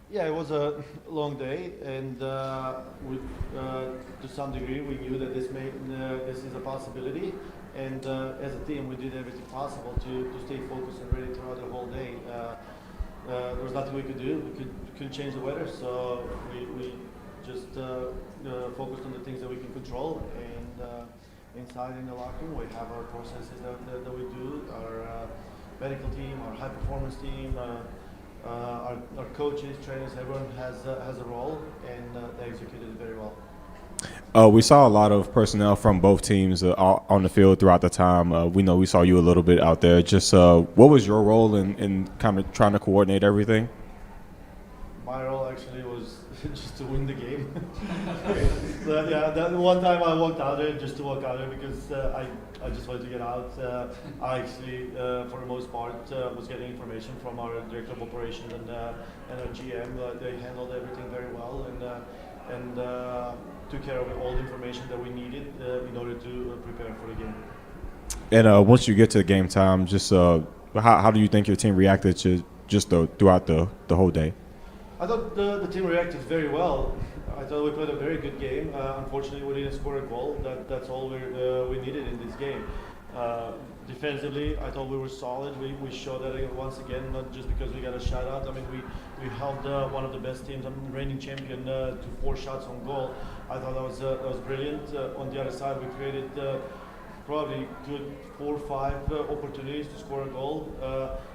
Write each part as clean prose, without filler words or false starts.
Yeah, it was a long day, and to some degree, we knew that this is a possibility. And as a team, we did everything possible to stay focused and ready throughout the whole day. There was nothing we could do. We couldn't change the weather, so we just focused on the things that we can control. And inside in the locker room, we have our processes that we do, our medical team, our high performance team. Our coaches, trainers, everyone has a role, and they executed it very well. We saw a lot of personnel from both teams on the field throughout the time. We know we saw you a little bit out there. Just what was your role in kind of trying to coordinate everything? My role actually was just to win the game. So, yeah, that one time I walked out there just to walk out there because I just wanted to get out. I actually, for the most part, was getting information from our director of operations and our GM. They handled everything very well and took care of all the information that we needed in order to prepare for the game. And once you get to game time, just how do you think your team reacted to just throughout the whole day? I thought the team reacted very well. I thought we played a very good game. Unfortunately, we didn't score a goal. That's all we needed in this game. Defensively, I thought we were solid. We showed that once again, not just because we got a shutout. I mean, we held one of the best teams, reigning champion, to 4 shots on goal. I thought that was brilliant. On the other side, we created probably good 4 or 5 opportunities to score a goal,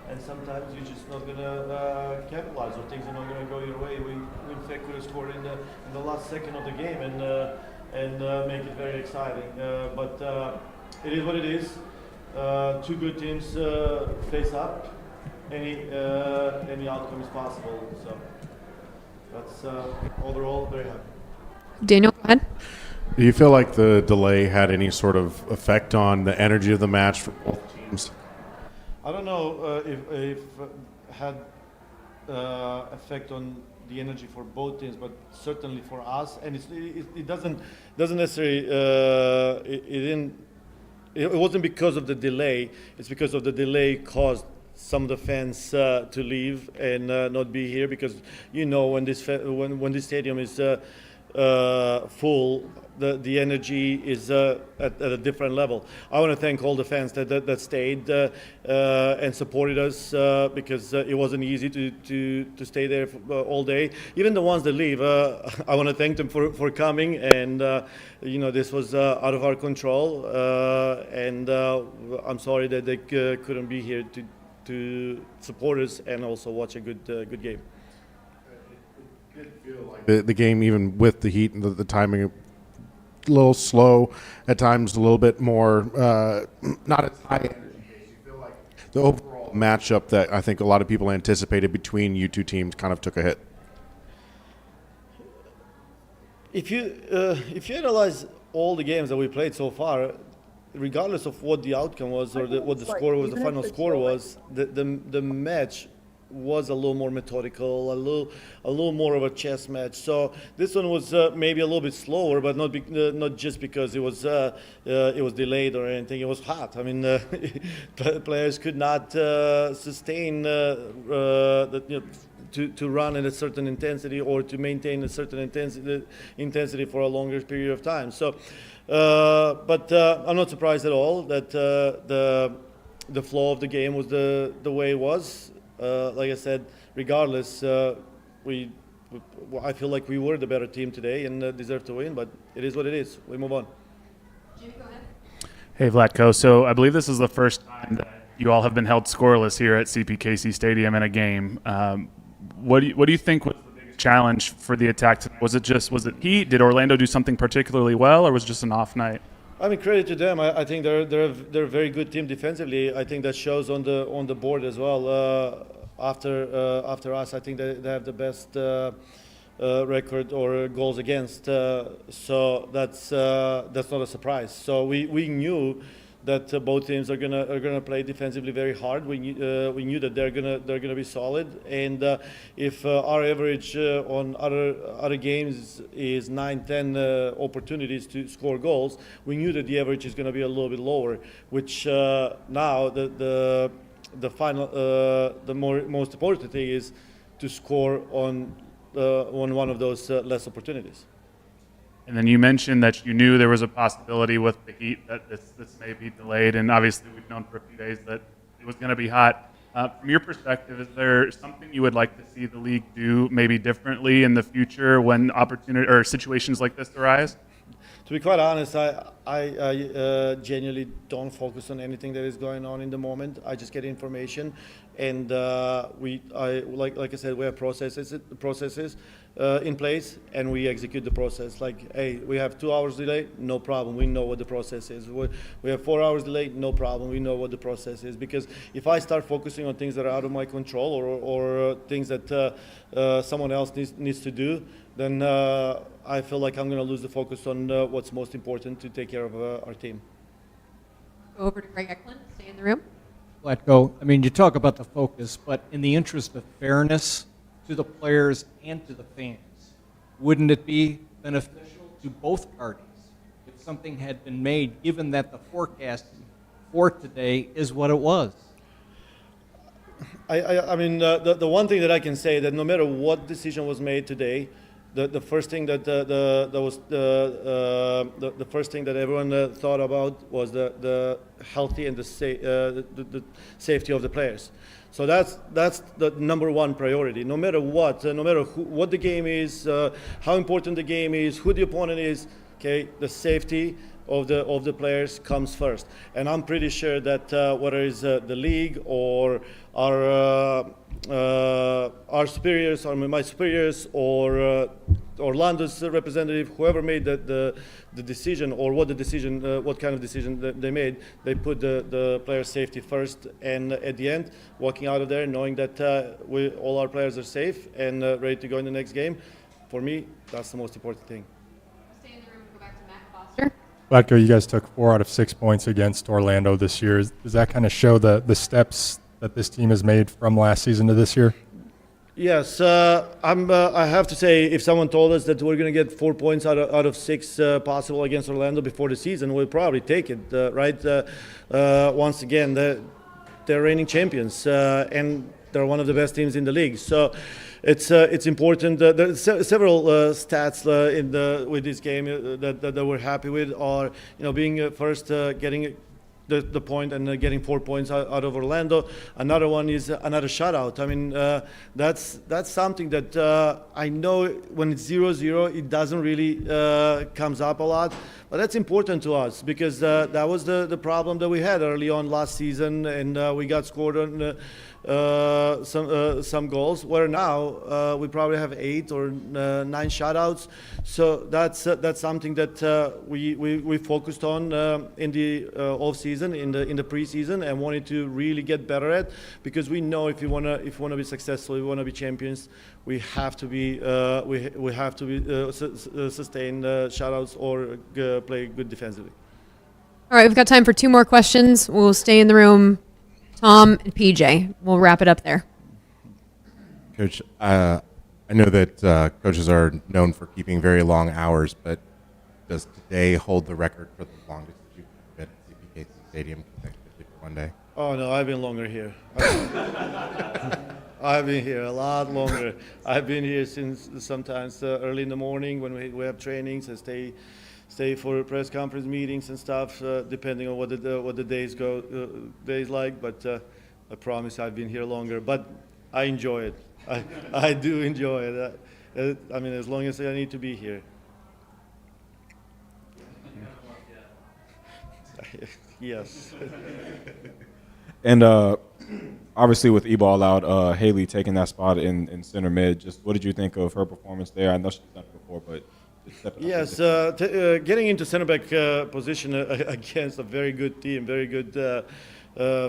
and sometimes you're just not gonna capitalize, or things are not gonna go your way. We in fact could have scored in the last second of the game and make it very exciting. But it is what it is. 2 good teams face up. Any outcome is possible. So that's overall very happy. Daniel, go ahead. Do you feel like the delay had any sort of effect on the energy of the match for both teams? I don't know if had effect on the energy for both teams, but certainly for us, and it doesn't necessarily it wasn't because of the delay. It's because of the delay caused some of the fans to leave and not be here, because when this stadium is full, the energy is at a different level. I want to thank all the fans that stayed and supported us, because it wasn't easy to stay there all day. Even the ones that leave, I want to thank them for coming. And this was out of our control, and I'm sorry that they couldn't be here to support us and also watch a good game. The game, even with the heat and the timing, a little slow at times, a little bit more not as high energy pace. You feel like the overall matchup that I think a lot of people anticipated between you two teams kind of took a hit? If you analyze all the games that we played so far, regardless of what the outcome was or what the score was, the final score was, the match was a little more methodical, a little more of a chess match. So this one was maybe a little bit slower, but not just because it was delayed or anything. It was hot. I mean, players could not sustain to run at a certain intensity or to maintain a certain intensity for a longer period of time. So, but I'm not surprised at all that the flow of the game was the way it was. Like I said, regardless, I feel like we were the better team today and deserve to win, but it is what it is. We move on. Jimmy, go ahead. Hey, Vlatko. So I believe this is the first time that you all have been held scoreless here at CPKC Stadium in a game. What do you think was the biggest challenge for the attack? Was it heat? Did Orlando do something particularly well, or was it just an off night? I mean, credit to them. I think they're a very good team defensively. I think that shows on the board as well. After us, I think they have the best record or goals against. So that's not a surprise. So we knew that both teams are gonna play defensively very hard. We knew that they're gonna be solid. And if our average on other games is 9-10 opportunities to score goals, we knew that the average is gonna be a little bit lower. Which now the final most important thing is to score on one of those less opportunities. And then you mentioned that you knew there was a possibility with the heat that this may be delayed, and obviously we've known for a few days that it was going to be hot. From your perspective, is there something you would like to see the league do maybe differently in the future when opportunity or situations like this arise? To be quite honest, I genuinely don't focus on anything that is going on in the moment. I just get information, and like I said, we have processes in place, and we execute the process. Like, hey, we have 2 hours delay, no problem. We know what the process is. We have 4 hours delay, no problem. We know what the process is. Because if I start focusing on things that are out of my control or things that someone else needs to do, then I feel like I'm going to lose the focus on what's most important to take care of our team. Go over to Greg Eklund. Stay in the room. Vlatko, I mean, you talk about the focus, but in the interest of fairness to the players and to the fans, wouldn't it be beneficial to both parties if something had been made, given that the forecast for today is what it was? I mean, the one thing that I can say that no matter what decision was made today, the first thing that the first thing that everyone thought about was the healthy and the safety of the players. So that's the number one priority. No matter what, no matter what the game is, how important the game is, who the opponent is, okay, the safety of the players comes first. And I'm pretty sure that whether it's the league or our superiors, or my superiors, or Orlando's representative, whoever made the decision, or what kind of decision they made, they put the player safety first, and at the end, walking out of there knowing that all our players are safe and ready to go in the next game. For me, that's the most important thing. Stay in the room and go back to Matt Foster. Vlatko, you guys took 4 out of 6 points against Orlando this year. Does that kind of show the steps that this team has made from last season to this year? Yes, I have to say, if someone told us that we're going to get 4 points out of 6 possible against Orlando before the season, we'll probably take it, right? Once again, they're reigning champions, and they're one of the best teams in the league. So it's important. There's several stats with this game that we're happy with. Are being first, getting the point and getting 4 points out of Orlando. Another one is another shutout. I mean, that's something that I know when it's 0-0, it doesn't really comes up a lot, but that's important to us because that was the problem that we had early on last season, and we got scored on some goals. Where now we probably have 8 or 9 shutouts. So that's something that we focused on in the off season, in the preseason, and wanted to really get better at, because we know if we wanna be successful, we wanna be champions, we have to be sustain shutouts or play good defensively. All right, we've got time for 2 more questions. We'll stay in the room. Tom and PJ. We'll wrap it up there. Coach, I know that coaches are known for keeping very long hours, but does today hold the record for the longest that you've been at CPKC Stadium consecutively for one day? Oh no, I've been longer here. I've been here a lot longer. I've been here since sometimes early in the morning when we have trainings and stay for press conference meetings and stuff, depending on what the days like. But I promise I've been here longer. But I enjoy it. I do enjoy it. I mean, as long as I need to be here. Yes. And obviously with E-Ball out, Haley taking that spot in center mid, just what did you think of her performance there? I know she's done it before, but just stepping up. Yes, getting into center back position against a very good team, very good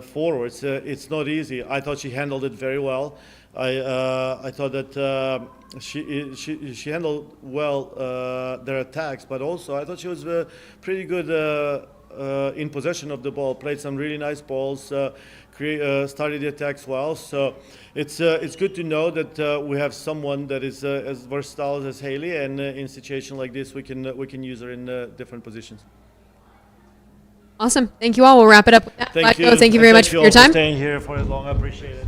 forwards, it's not easy. I thought she handled it very well. I thought that she handled well their attacks, but also I thought she was pretty good in possession of the ball, played some really nice balls, started the attacks well. So it's good to know that we have someone that is as versatile as Haley, and in a situation like this, we can use her in different positions. Awesome. Thank you all. We'll wrap it up with that. Thank you. Thank you very much for your Thank you all time. for staying here for as long. I appreciate it.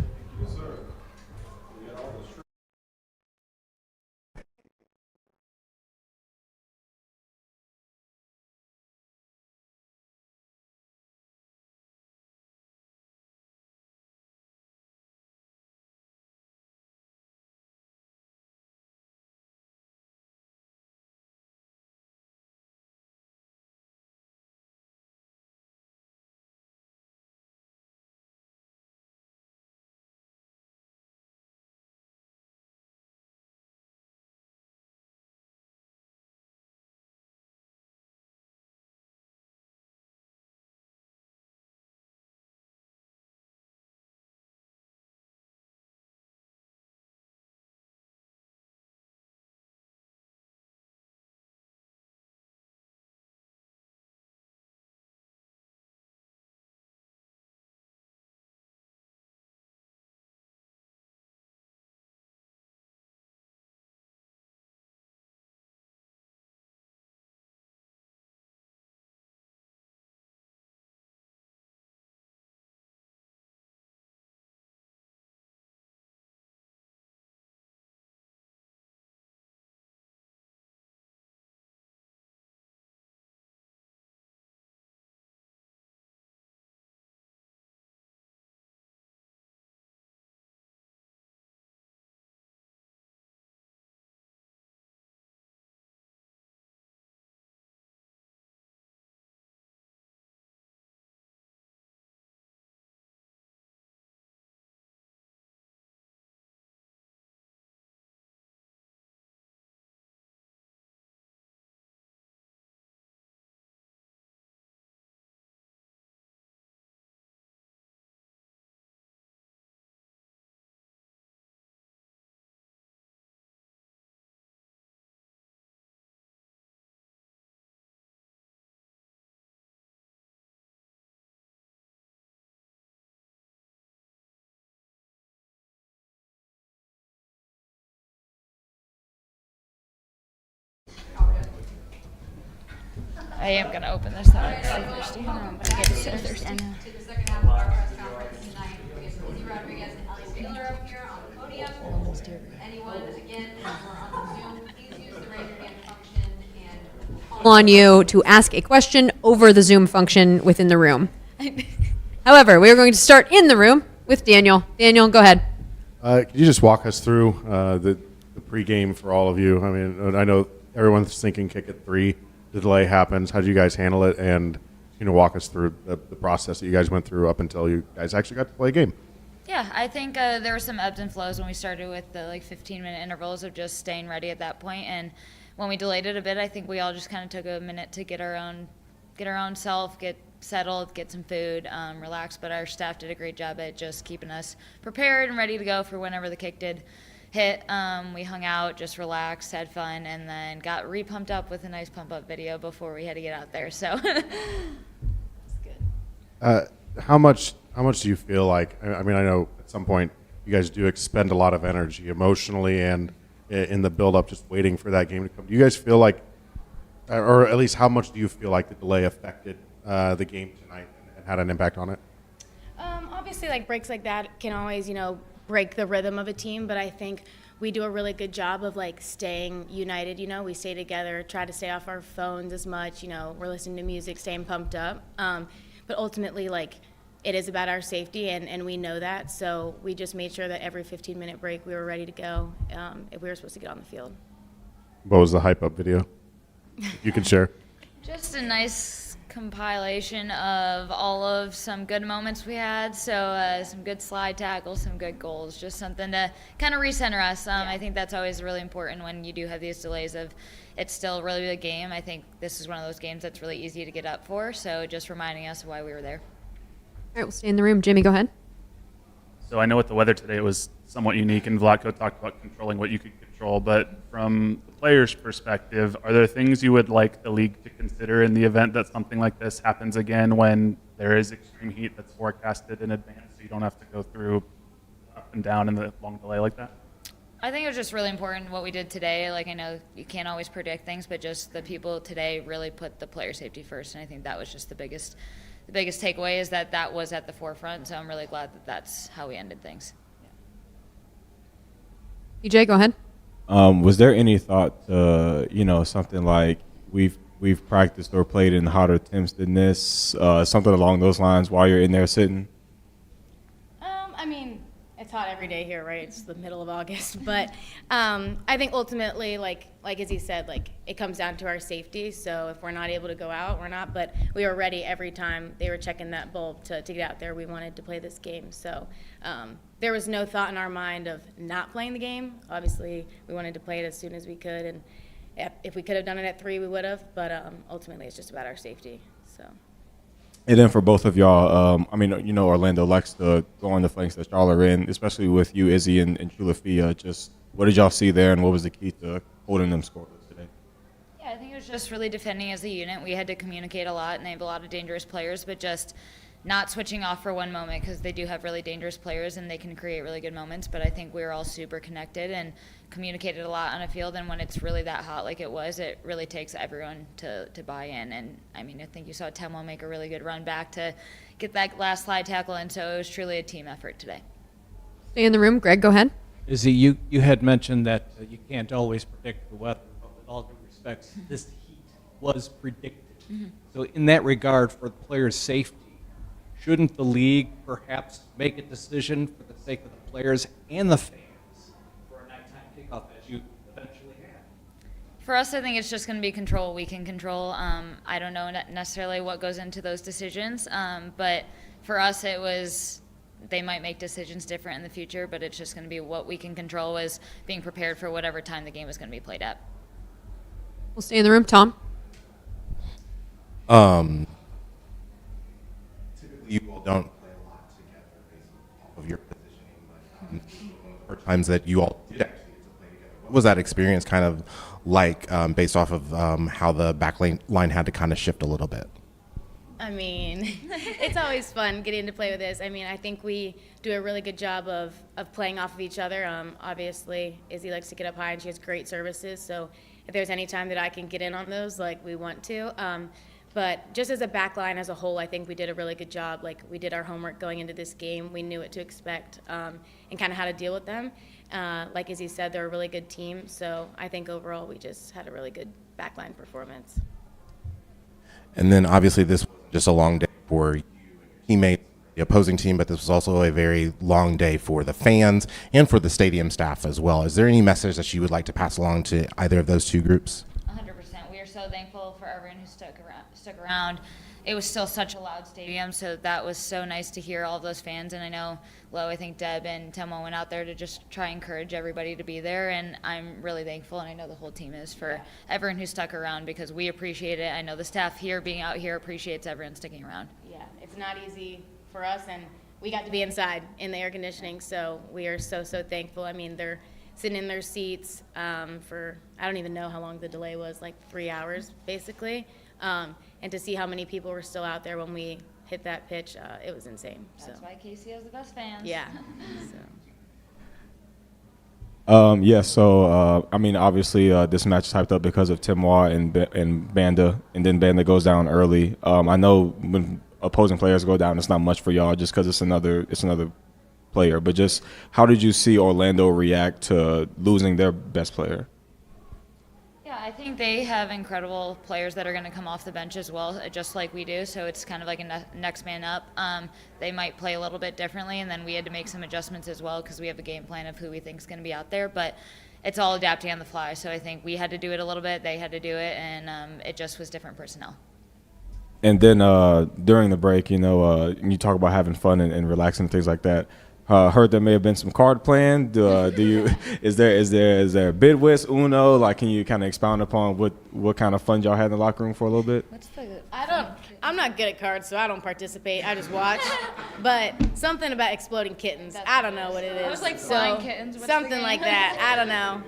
I am going to open this though. I'm so thirsty. I get so thirsty. To the second half of our press conference tonight. We have Izzy Rodriguez and Ellie Taylor up here on the podium. Anyone, again, who are on the Zoom, please use the raise your hand function and call on you to ask a question over the Zoom function within the room. However, we are going to start in the room with Daniel. Daniel, go ahead. Could you just walk us through the pregame for all of you? I mean, I know everyone's thinking kick at 3. The delay happens. How did you guys handle it? And walk us through the process that you guys went through up until you guys actually got to play a game. Yeah, I think there were some ebbs and flows when we started with the 15-minute intervals of just staying ready at that point. And when we delayed it a bit, I think we all just kind of took a minute to get our own self, get settled, get some food, relax. But our staff did a great job at just keeping us prepared and ready to go for whenever the kick did hit. We hung out, just relaxed, had fun, and then got re-pumped up with a nice pump-up video before we had to get out there. So it's good. How much do you feel like? I mean, I know at some point you guys do expend a lot of energy emotionally and in the build-up, just waiting for that game to come. Do you guys feel like, or at least how much do you feel like the delay affected the game tonight and had an impact on it? Obviously, breaks like that can always, break the rhythm of a team, but I think we do a really good job of staying united. We stay together, try to stay off our phones as much. We're listening to music, staying pumped up. But ultimately, it is about our safety, and we know that. So we just made sure that every 15-minute break we were ready to go if we were supposed to get on the field. What was the hype up video? You can share. Just a nice compilation of all of some good moments we had. So some good slide tackles, some good goals, just something to kind of recenter us. I think that's always really important when you do have these delays of it's still a really big game. I think this is one of those games that's really easy to get up for. So just reminding us why we were there. All right, we'll stay in the room. Jimmy, go ahead. So I know with the weather today it was somewhat unique, and Vlatko talked about controlling what you could control. But from the players' perspective, are there things you would like the league to consider in the event that something like this happens again, when there is extreme heat that's forecasted in advance, so you don't have to go through up and down in the long delay like that? I think it was just really important what we did today. I know you can't always predict things, but just the people today really put the player safety first, and I think that was just the biggest takeaway is that was at the forefront. So I'm really glad that that's how we ended things. EJ, go ahead. Was there any thought to, something like we've practiced or played in hotter temps than this, something along those lines while you're in there sitting? I mean, it's hot every day here, right? It's the middle of August. But I think ultimately, like Izzy said, it comes down to our safety. So if we're not able to go out, we're not. But we were ready every time they were checking that bulb to get out there. We wanted to play this game. So there was no thought in our mind of not playing the game. Obviously, we wanted to play it as soon as we could. And if we could have done it at 3, we would have. But ultimately, it's just about our safety. So. And then for both of y'all, Orlando likes to go on the flanks that y'all are in, especially with you, Izzy, and Chulafia. Just what did y'all see there, and what was the key to holding them scoreless today? Yeah, I think it was just really defending as a unit. We had to communicate a lot, and they have a lot of dangerous players, but just not switching off for one moment, because they do have really dangerous players and they can create really good moments. But I think we were all super connected and communicated a lot on a field, and when it's really that hot like it was, it really takes everyone to buy in. And I think you saw Temo make a really good run back to get that last slide tackle in, so it was truly a team effort today. Stay in the room. Greg, go ahead. Izzy, you had mentioned that you can't always predict the weather, but with all due respect, this heat was predicted. Mm-hmm. So in that regard, for the players' safety, shouldn't the league perhaps make a decision for the sake of the players and the fans for a nighttime kickoff as you eventually have? For us, I think it's just going to be control what we can control. I don't know necessarily what goes into those decisions, but for us it was they might make decisions different in the future, but it's just going to be what we can control was being prepared for whatever time the game is going to be played at. We'll stay in the room. Tom? You all don't play a lot together based off of your positioning, but for times that you all did actually get to play together, what was that experience kind of like based off of how the back line had to kind of shift a little bit? It's always fun getting to play with this. I think we do a really good job of playing off of each other. Obviously, Izzy likes to get up high, and she has great services, so if there's any time that I can get in on those, we want to. But just as a back line as a whole, I think we did a really good job. Like, we did our homework going into this game. We knew what to expect and kind of how to deal with them. Like Izzy said, they're a really good team. So I think overall we just had a really good backline performance. And then obviously this was just a long day for you teammates, the opposing team, but this was also a very long day for the fans and for the stadium staff as well. Is there any message that you would like to pass along to either of those two groups? 100%. We are so thankful for everyone who stuck around. It was still such a loud stadium, so that was so nice to hear all of those fans. And I know, Lo, I think Deb and Temo went out there to just try and encourage everybody to be there. And I'm really thankful, and I know the whole team is, for everyone who stuck around, because we appreciate it. I know the staff here being out here appreciates everyone sticking around. Yeah, it's not easy for us, and we got to be inside in the air conditioning, so we are so thankful. I mean, they're sitting in their seats for, I don't even know how long the delay was, like 3 hours basically. And to see how many people were still out there when we hit that pitch, it was insane. That's why Casey has the best fans. Yeah. So I mean, obviously, this match is hyped up because of Timoir and Banda, and then Banda goes down early. I know when opposing players go down, it's not much for y'all just because it's another player. But just how did you see Orlando react to losing their best player? Yeah, I think they have incredible players that are going to come off the bench as well, just like we do. So it's kind of like a next man up. They might play a little bit differently, and then we had to make some adjustments as well because we have a game plan of who we think is going to be out there. But it's all adapting on the fly. So I think we had to do it a little bit, they had to do it, and it just was different personnel. And then during the break, you talk about having fun and relaxing and things like that. Heard there may have been some card planned. Is there bid whist, Uno? Like, can you kind of expound upon what kind of fun y'all had in the locker room for a little bit? I'm not good at cards, so I don't participate. I just watch. But something about exploding kittens. I don't know what it is. I was like flying kittens. What's something like that. I don't know.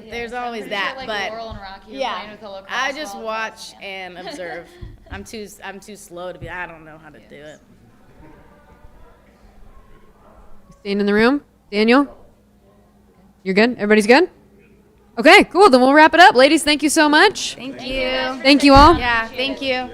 There's always that. Sure, like but Laurel and Rocky yeah, with a lacrosse I just ball. watch and observe. I'm too slow to be. I don't know how to do it. Staying in the room? Daniel? You're good? Everybody's good? Okay, cool. Then we'll wrap it up. Ladies, thank you so much. Thank you. Thank you all. Yeah, thank you.